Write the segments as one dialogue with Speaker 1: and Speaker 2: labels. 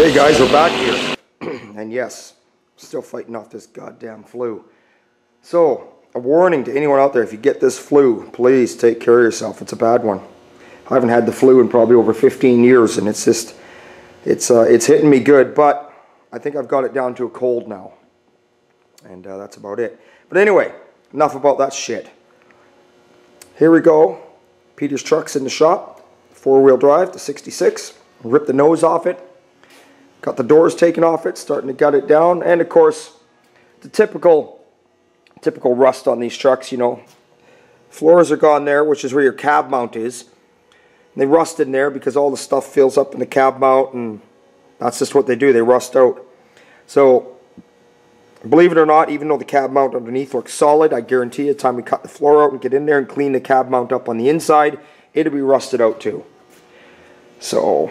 Speaker 1: Okay guys, we're back here. And yes, still fighting off this goddamn flu. So, a warning to anyone out there, if you get this flu, please take care of yourself. It's a bad one. I haven't had the flu in probably over 15 years, and it's just, it's hitting me good, but I think I've got it down to a cold now. And that's about it. But anyway, enough about that shit. Here we go. Peter's truck's in the shop. 4-wheel drive, the 66. Ripped the nose off it. Got the doors taken off it, starting to gut it down. And of course, the typical rust on these trucks, you know. Floors are gone there, which is where your cab mount is. And they rust in there because all the stuff fills up in the cab mount, and that's just what they do. They rust out. So, believe it or not, even though the cab mount underneath looks solid, I guarantee you, the time we cut the floor out and get in there and clean the cab mount up on the inside, it'll be rusted out too. So,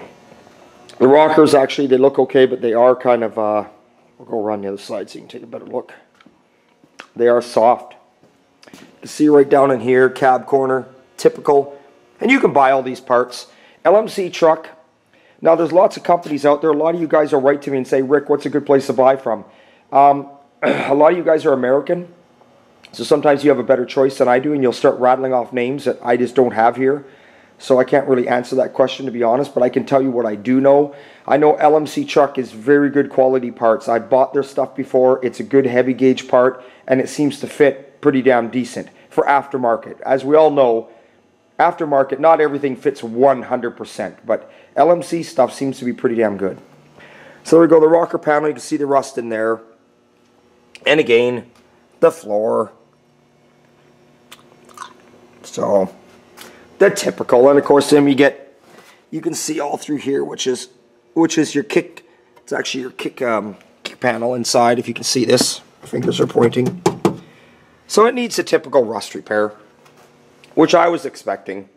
Speaker 1: the rockers actually, they look okay, but they are kind of, we'll go around the other side so you can take a better look. They are soft. You can see right down in here, cab corner, typical. And you can buy all these parts. LMC truck. Now, there's lots of companies out there. A lot of you guys will write to me and say, Rick, what's a good place to buy from? A lot of you guys are American, so sometimes you have a better choice than I do, and you'll start rattling off names that I just don't have here. So I can't really answer that question, to be honest, but I can tell you what I do know. I know LMC truck is very good quality parts. I bought their stuff before. It's a good heavy gauge part, and it seems to fit pretty damn decent for aftermarket. As we all know, aftermarket, not everything fits 100%, but LMC stuff seems to be pretty damn good. So there we go, the rocker panel, you can see the rust in there. And again, the floor. So, the typical. And of course, then you can see all through here, which is your kick. It's actually your kick panel inside, if you can see this. Fingers are pointing. So it needs a typical rust repair, which I was expecting.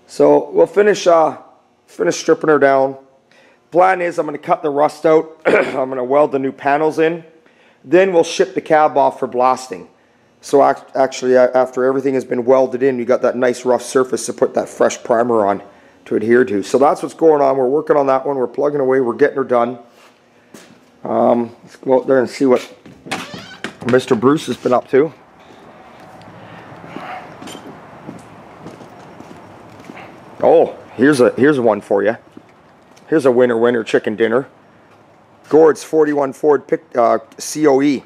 Speaker 1: So we'll finish stripping her down. Plan is I'm going to cut the rust out. I'm going to weld the new panels in. Then we'll ship the cab off for blasting. So actually, after everything has been welded in, you got that nice rough surface to put that fresh primer on to adhere to. So that's what's going on. We're working on that one. We're plugging away. We're getting her done. Let's go out there and see what Mr. Bruce has been up to. Oh, here's one for you. Here's a winner chicken dinner. Gord's 41 Ford COE.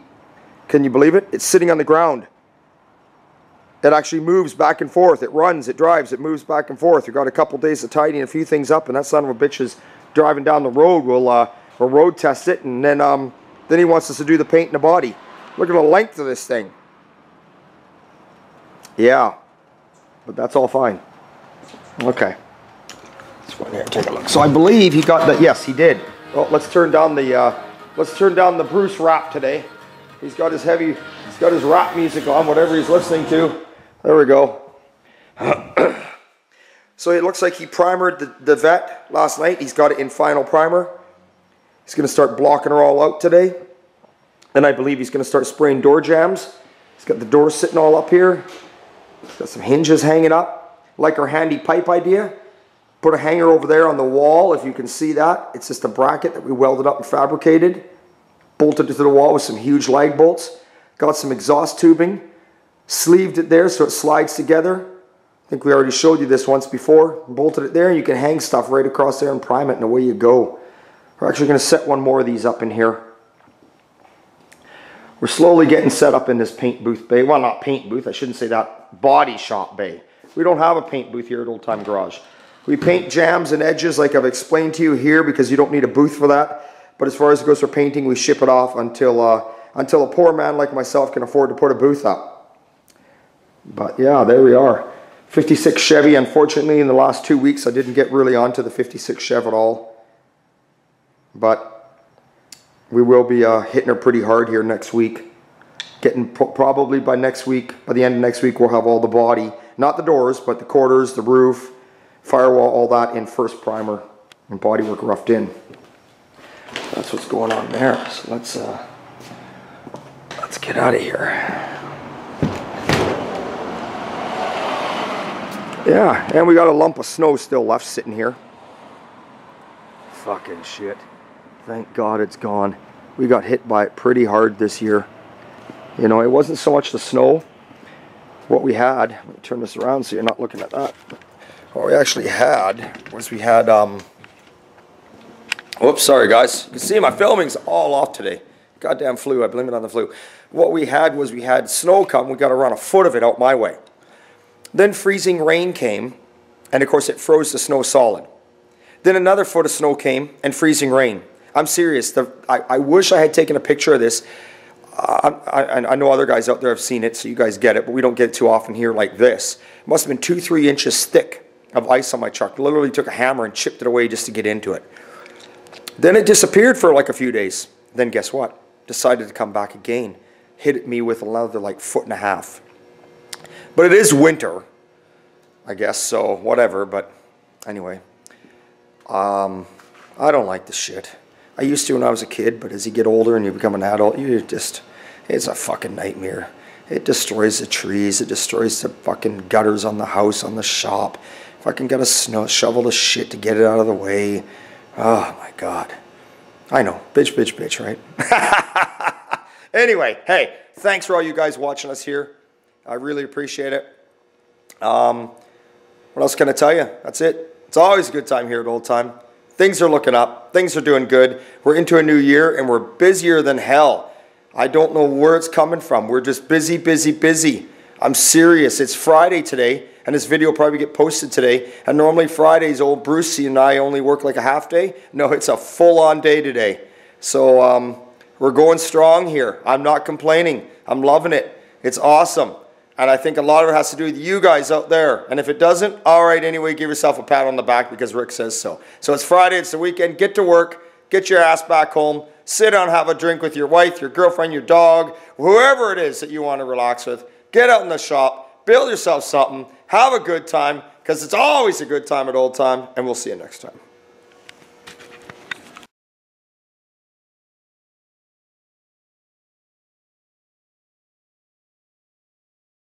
Speaker 1: Can you believe it? It's sitting on the ground. It actually moves back and forth. It runs, it drives, it moves back and forth. We've got a couple days to tidying a few things up, and that son of a bitch is driving down the road. We'll road test it, and then he wants us to do the paint and the body. Look at the length of this thing. Yeah, but that's all fine. Okay. Let's go in here and take a look. So I believe he got that. Yes, he did. Well, let's turn down the Bruce rap today. He's got his rap music on, whatever he's listening to. There we go. So it looks like he primered the vet last night. He's got it in final primer. He's going to start blocking her all out today. And I believe he's going to start spraying door jambs. He's got the doors sitting all up here. He's got some hinges hanging up. Like our handy pipe idea. Put a hanger over there on the wall, if you can see that. It's just a bracket that we welded up and fabricated. Bolted it to the wall with some huge lag bolts. Got some exhaust tubing. Sleeved it there so it slides together. I think we already showed you this once before. Bolted it there, and you can hang stuff right across there and prime it, and away you go. We're actually going to set one more of these up in here. We're slowly getting set up in this paint booth bay. Well, not paint booth, I shouldn't say that. Body shop bay. We don't have a paint booth here at Old Time Garage. We paint jambs and edges like I've explained to you here, because you don't need a booth for that. But as far as it goes for painting, we ship it off until a poor man like myself can afford to put a booth up. But yeah, there we are. 56 Chevy. Unfortunately, in the last 2 weeks, I didn't get really onto the 56 Chev at all. But we will be hitting her pretty hard here next week. Probably by next week, by the end of next week, we'll have all the body. Not the doors, but the quarters, the roof, firewall, all that in first primer and bodywork roughed in. That's what's going on there. So let's get out of here. Yeah, and we got a lump of snow still left sitting here. fucking shit. Thank God it's gone. We got hit by it pretty hard this year. You know, it wasn't so much the snow. What we had, let me turn this around so you're not looking at that. What we actually had was we had, whoops, sorry guys. You can see my filming's all off today. Goddamn flu, I blame it on the flu. What we had was we had snow come, we got to run a foot of it out my way. Then freezing rain came, and of course it froze the snow solid. Then another foot of snow came, and freezing rain. I'm serious, I wish I had taken a picture of this. I know other guys out there have seen it, so you guys get it, but we don't get it too often here like this. It must have been 2-3 inches thick of ice on my truck. Literally took a hammer and chipped it away just to get into it. Then it disappeared for like a few days. Then guess what? Decided to come back again. Hit me with another like 1.5 feet. But it is winter, I guess, so whatever. But anyway, I don't like this shit. I used to when I was a kid, but as you get older and you become an adult, it's a fucking nightmare. It destroys the trees. It destroys the fucking gutters on the house, on the shop. Fucking gotta shovel the shit to get it out of the way. Oh my God. I know. Bitch, bitch, bitch, right? Anyway, hey, thanks for all you guys watching us here. I really appreciate it. What else can I tell you? That's it. It's always a good time here at Old Time. Things are looking up. Things are doing good. We're into a new year and we're busier than hell. I don't know where it's coming from. We're just busy, busy, busy. I'm serious. It's Friday today and this video will probably get posted today. And normally Fridays, old Brucey and I only work like a half day. No, it's a full-on day today. So we're going strong here. I'm not complaining. I'm loving it. It's awesome. And I think a lot of it has to do with you guys out there. And if it doesn't, all right, anyway, give yourself a pat on the back because Rick says so. So it's Friday, it's the weekend. Get to work, get your ass back home, sit down, have a drink with your wife, your girlfriend, your dog, whoever it is that you want to relax with. Get out in the shop, build yourself something, have a good time because it's always a good time at Old Time. And we'll see you next time.